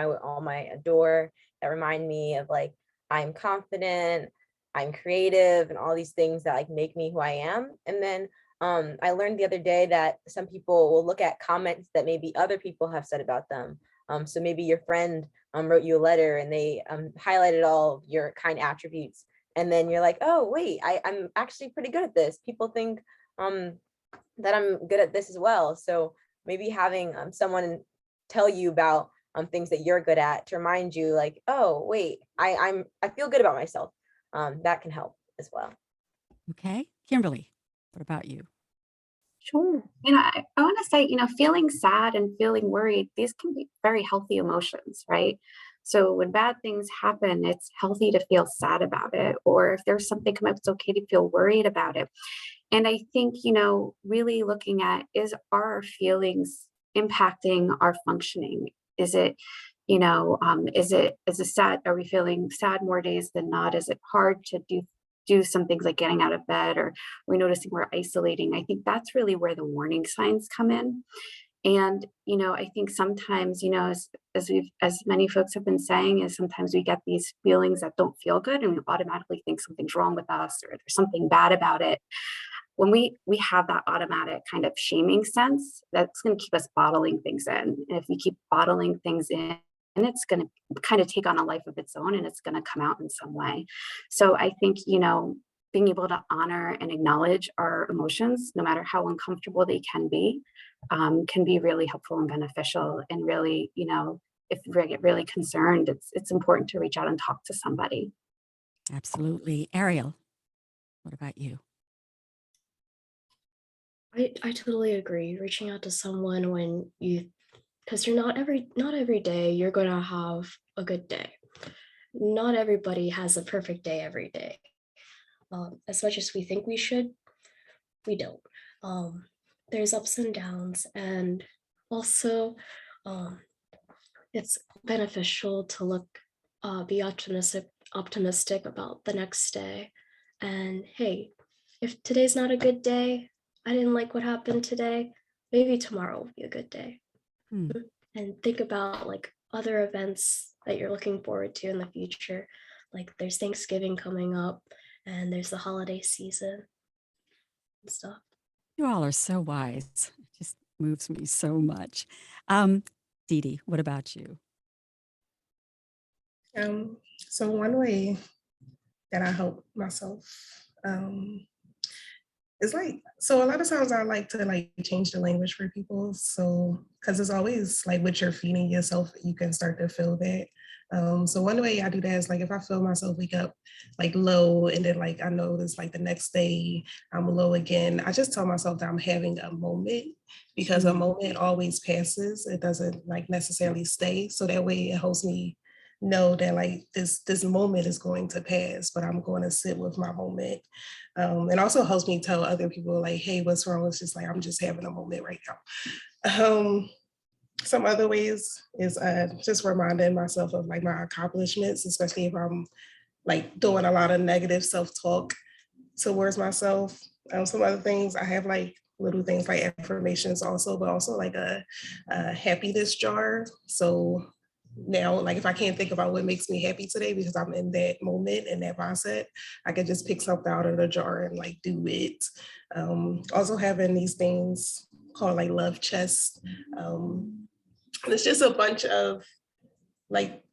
my door that remind me of like, I'm confident, I'm creative, and all these things that like make me who I am. And then I learned the other day that some people will look at comments that maybe other people have said about them. So maybe your friend wrote you a letter and they highlighted all of your kind attributes. And then you're like, oh, wait, I'm actually pretty good at this. People think that I'm good at this as well. So maybe having someone tell you about things that you're good at to remind you like, oh, wait, I feel good about myself. That can help as well. Okay. Kimberly, what about you? Sure. I want to say, feeling sad and feeling worried, these can be very healthy emotions, right? So when bad things happen, it's healthy to feel sad about it. Or if there's something come up, it's okay to feel worried about it. And I think, really looking at are our feelings impacting our functioning? Is it, is it sad? Are we feeling sad more days than not? Is it hard to do some things like getting out of bed, or we're noticing we're isolating? I think that's really where the warning signs come in. And, I think sometimes, as many folks have been saying, is sometimes we get these feelings that don't feel good and we automatically think something's wrong with us or there's something bad about it. When we have that automatic kind of shaming sense, that's going to keep us bottling things in. And if we keep bottling things in, and it's going to kind of take on a life of its own and it's going to come out in some way. So I think, being able to honor and acknowledge our emotions, no matter how uncomfortable they can be really helpful and beneficial. And really, if we get really concerned, it's important to reach out and talk to somebody. Absolutely. Ariel, what about you? I totally agree. Reaching out to someone because not every day you're gonna have a good day. Not everybody has a perfect day every day. As much as we think we should, we don't. There's ups and downs, and also it's beneficial to be optimistic about the next day. And hey, if today's not a good day, I didn't like what happened today, maybe tomorrow will be a good day. And think about like other events that you're looking forward to in the future. Like there's Thanksgiving coming up and there's the holiday season and stuff. You all are so wise. It just moves me so much. Dede, what about you? So one way that I help myself it's like, so a lot of times I like to like change the language for people. So, cause it's always like what you're feeding yourself, you can start to feel that. So one way I do that is like, if I feel myself wake up like low and then like, I notice like the next day I'm low again, I just tell myself that I'm having a moment, because a moment always passes. It doesn't like necessarily stay. So that way it helps me know that like this moment is going to pass, but I'm going to sit with my moment. It also helps me tell other people like, hey, what's wrong? It's just like, I'm just having a moment right now. Some other ways is just reminding myself of like my accomplishments, especially if I'm like doing a lot of negative self-talk towards myself. Some other things, I have like little things like affirmations also, but also like a happiness jar. So now, like if I can't think about what makes me happy today because I'm in that moment and that mindset, I can just pick something out of the jar and like do it. Also having these things called like love chests. It's just a bunch of like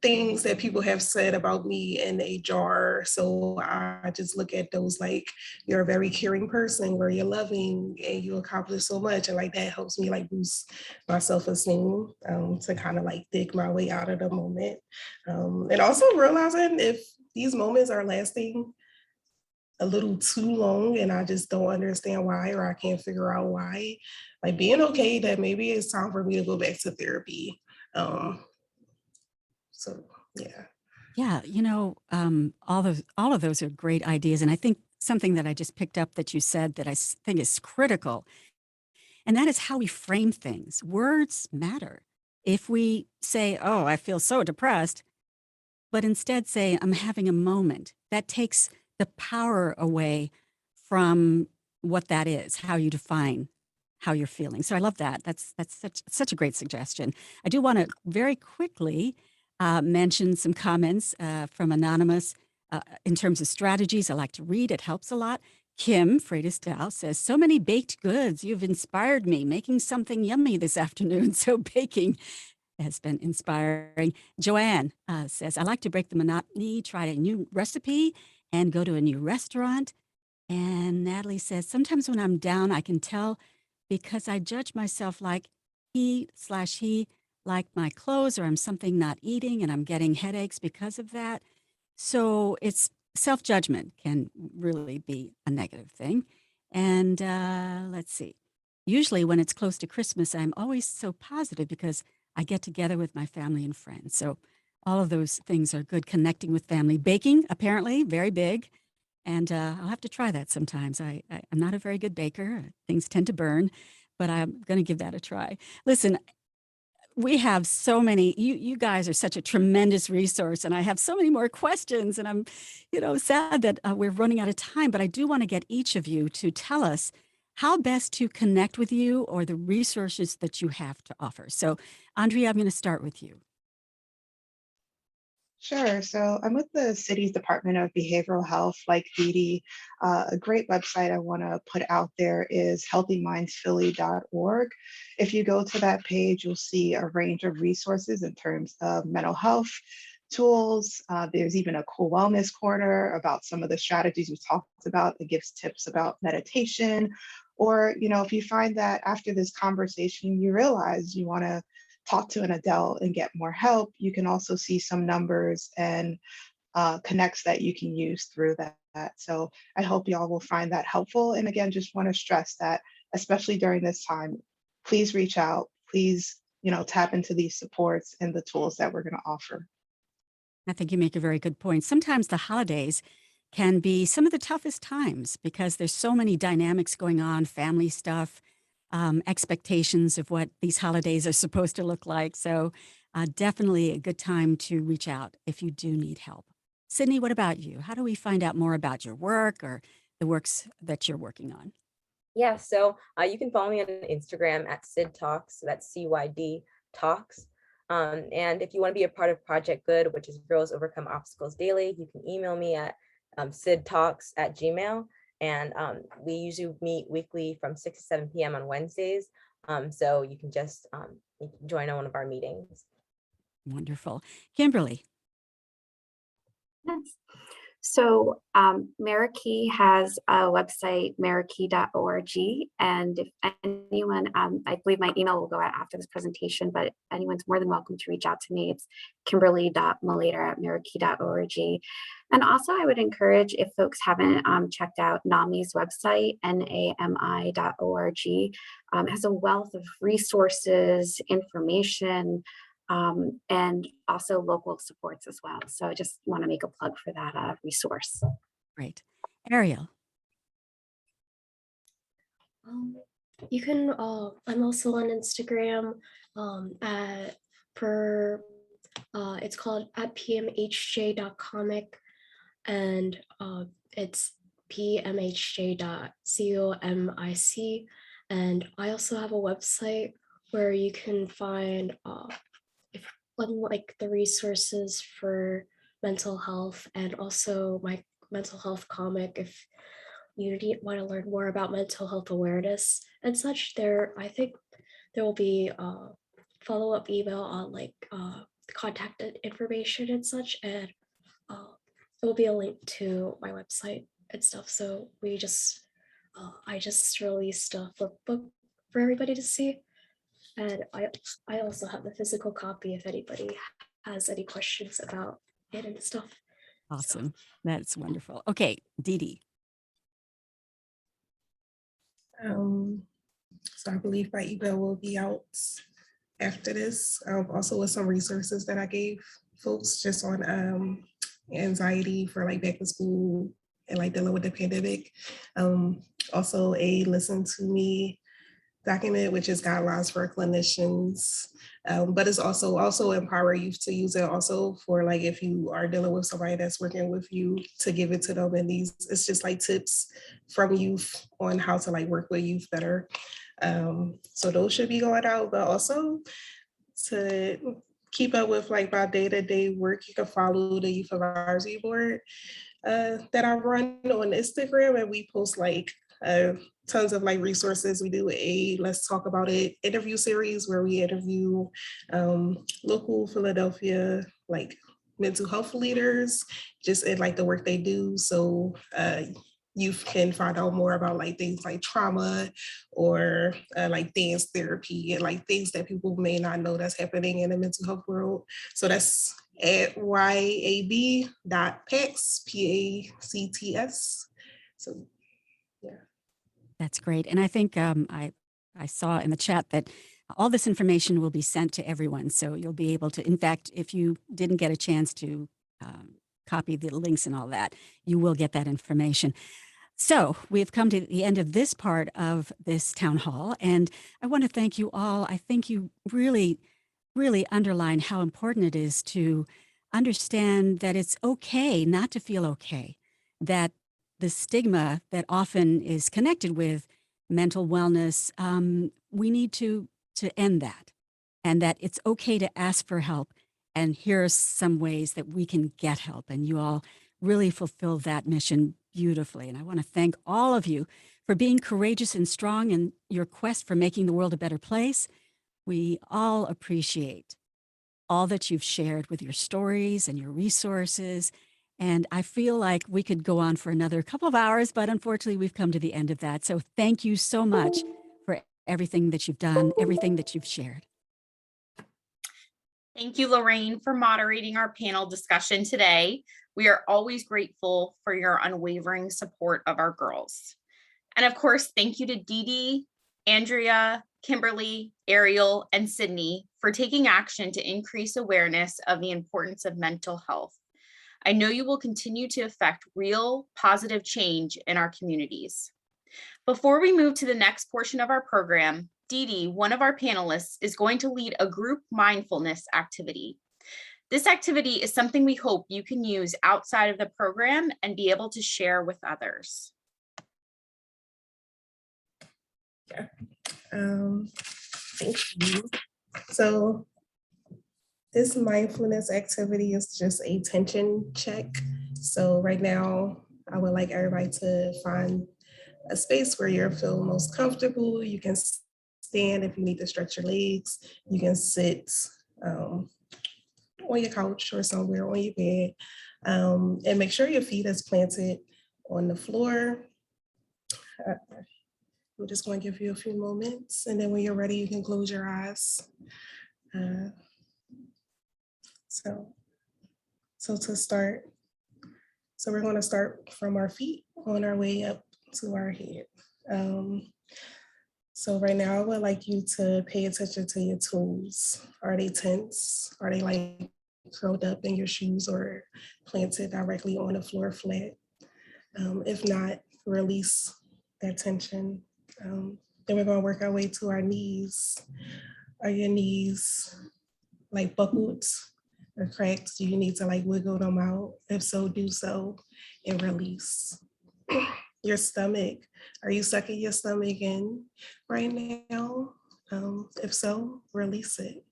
things that people have said about me in a jar. So I just look at those like, you're a very caring person, where you're loving and you accomplish so much. And like that helps me like boost my self-esteem, to kind of like dig my way out of the moment. And also realizing if these moments are lasting a little too long and I just don't understand why, or I can't figure out why, like being okay that maybe it's time for me to go back to therapy. So yeah. Yeah, all of those are great ideas. And I think something that I just picked up that you said that think is critical, and that is how we frame things. Words matter. If we say, oh, I feel so depressed, but instead say, I'm having a moment, that takes the power away from what that is, how you define how you're feeling. So I love that. That's such a great suggestion. I do want to very quickly mention some comments from Anonymous in terms of strategies. I like to read, it helps a lot. Kim Freitas Dow says, so many baked goods. You've inspired me making something yummy this afternoon. So baking has been inspiring. Joanne says, I like to break the monotony, try a new recipe, and go to a new restaurant. And Natalie says, sometimes when I'm down, I can tell because I judge myself like he like my clothes, or I'm something not eating and I'm getting headaches because of that. So it's self-judgment can really be a negative thing. And let's see. Usually when it's close to Christmas, I'm always so positive because I get together with my family and friends. So all of those things are good. Connecting with family. Baking, apparently, very big. And I'll have to try that sometimes. I'm not a very good baker. Things tend to burn, but I'm going to give that a try. Listen, we have so many, you guys are such a tremendous resource, and I have so many more questions, and I'm, sad that we're running out of time, but I do want to get each of you to tell us how best to connect with you or the resources that you have to offer. So Andrea, I'm going to start with you. Sure. So I'm with the city's Department of Behavioral Health, like Dede. A great website I want to put out there is healthymindsphilly.org. If you go to that page, you'll see a range of resources in terms of mental health tools. There's even a cool wellness corner about some of the strategies we talked about that gives tips about meditation. Or, if you find that after this conversation, you realize you want to talk to an adult and get more help, you can also see some numbers and connects that you can use through that. So I hope y'all will find that helpful. And again, just want to stress that, especially during this time, please reach out, please, tap into these supports and the tools that we're going to offer. I think you make a very good point. Sometimes the holidays can be some of the toughest times because there's so many dynamics going on, family stuff, expectations of what these holidays are supposed to look like. So definitely a good time to reach out if you do need help. Sydney, what about you? How do we find out more about your work or the works that you're working on? Yeah, so you can follow me on Instagram at Sid Talks. So that's CYD Talks. And if you want to be a part of Project Good, which is Girls Overcome Obstacles Daily, you can email me at sidtalks@gmail. And we usually meet weekly from 6 to 7 p.m. on Wednesdays. So you can just join on one of our meetings. Wonderful. Kimberly. Yes. So Marrakey has a website, marrakey.org. And if anyone, I believe my email will go out after this presentation, but anyone's more than welcome to reach out to me. It's kimberly.malater@marrakey.org. And also I would encourage, if folks haven't checked out NAMI's website, NAMI.org, has a wealth of resources, information, and also local supports as well. So I just want to make a plug for that resource. Great. Ariel. You can, I'm also on Instagram it's called @pmhj.comic, and it's pmhj.comic. And I also have a website where you can find like the resources for mental health, and also my mental health comic if you want to learn more about mental health awareness and such. I think there will be a follow-up email on like contact information and such, and it will be a link to my website and stuff. So I just released a flip book for everybody to see, and I also have the physical copy if anybody has any questions about it and stuff. Awesome. That's wonderful. Okay, Dede. So I believe my email will be out after this, also with some resources that I gave folks just on anxiety for like back to school and like dealing with the pandemic. Also a listen to me document, which is guidelines for clinicians, but it's also empower youth to use it also for like if you are dealing with somebody that's working with you to give it to them. And these, it's just like tips from youth on how to like work with youth better. So those should be going out, but also to keep up with like my day-to-day work, you can follow the Youth Advisory Board that I run on Instagram, and we post like tons of like resources. We do a Let's Talk About It interview series where we interview local Philadelphia like mental health leaders just in like the work they do. So youth can find out more about like things like trauma or like dance therapy and like things that people may not know that's happening in the mental health world. So that's at yab.pacts, PACTS. So yeah. That's great. And I think I saw in the chat that all this information will be sent to everyone. So you'll be able to, in fact, if you didn't get a chance to copy the links and all that, you will get that information. So we've come to the end of this part of this town hall, and I want to thank you all. I think you really, really underline how important it is to understand that it's okay not to feel okay, that the stigma that often is connected with mental wellness, we need to end that, and that it's okay to ask for help. And here are some ways that we can get help, and you all really fulfill that mission beautifully. And I want to thank all of you for being courageous and strong in your quest for making the world a better place. We all appreciate all that you've shared with your stories and your resources. And I feel like we could go on for another couple of hours, but unfortunately we've come to the end of that. So thank you so much for everything that you've done, everything that you've shared. Thank you, Lorraine, for moderating our panel discussion today. We are always grateful for your unwavering support of our girls. And of course, thank you to Dede, Andrea, Kimberly, Ariel, and Sydney for taking action to increase awareness of the importance of mental health. I know you will continue to affect real positive change in our communities. Before we move to the next portion of our program, Dede, one of our panelists, is going to lead a group mindfulness activity. This activity is something we hope you can use outside of the program and be able to share with others. Yeah. Thank you. So this mindfulness activity is just a tension check. So right now, I would like everybody to find a space where you feel most comfortable. You can stand if you need to stretch your legs. You can sit on your couch or somewhere on your bed, and make sure your feet is planted on the floor. I'm just going to give you a few moments, and then when you're ready, you can close your eyes. So to start, so we're going to start from our feet on our way up to our head. So right now, I would like you to pay attention to your toes. Are they tense? Are they like curled up in your shoes or planted directly on the floor flat? If not, release that tension. Then we're going to work our way to our knees. Are your knees like buckled or cracked? Do you need to like wiggle them out? If so, do so and release. Your stomach, are you sucking your stomach in right now? If so, release it.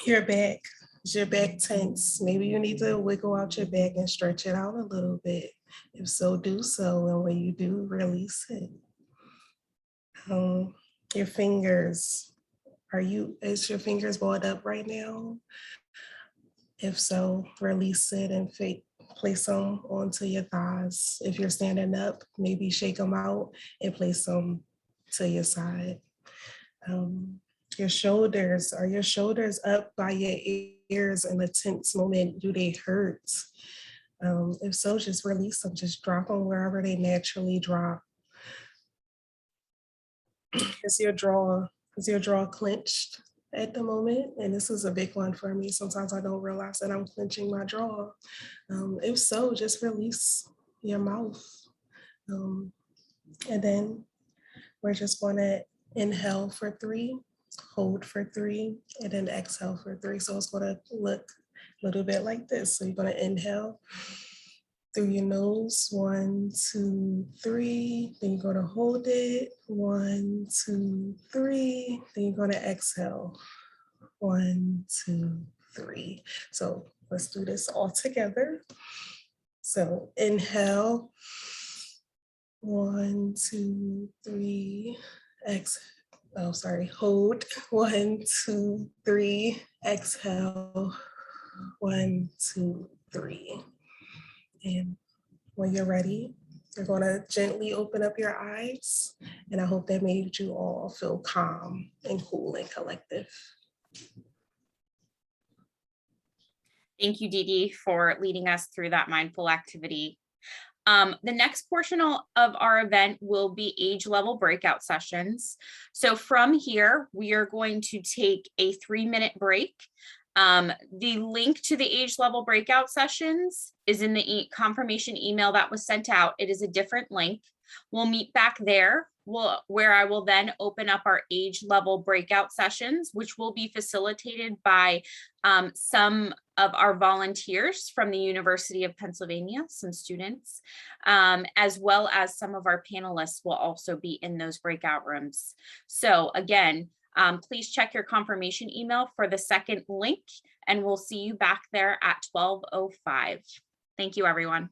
Your back, is your back tense? Maybe you need to wiggle out your back and stretch it out a little bit. If so, do so. And when you do, release it. Your fingers, Is your fingers balled up right now? If so, release it and place them onto your thighs. If you're standing up, maybe shake them out and place them to your side. Your shoulders, are your shoulders up by your ears in a tense moment? Do they hurt? If so, just release them, just drop them wherever they naturally drop. Is your jaw clenched at the moment? And this is a big one for me. Sometimes I don't realize that I'm clenching my jaw. If so, just release your mouth. And then we're just gonna inhale for 3, hold for 3, and then exhale for 3. So it's gonna look a little bit like this. So you're gonna inhale through your nose, 1, 2, 3. Then you're gonna hold it, 1, 2, 3. Then you're gonna exhale, 1, 2, 3. So let's do this all together. So inhale, 1, 2, 3. Hold, 1, 2, 3. Exhale, 1, 2, 3. And when you're ready, you're going to gently open up your eyes. And I hope that made you all feel calm and cool and collective. Thank you, Dede, for leading us through that mindful activity. The next portion of our event will be age level breakout sessions. So from here, we are going to take a 3-minute break. The link to the age level breakout sessions is in the confirmation email that was sent out. It is a different link. We'll meet back there, where I will then open up our age level breakout sessions, which will be facilitated by some of our volunteers from the University of Pennsylvania, some students, as well as some of our panelists will also be in those breakout rooms. So again, please check your confirmation email for the second link, and we'll see you back there at 12:05. Thank you, everyone.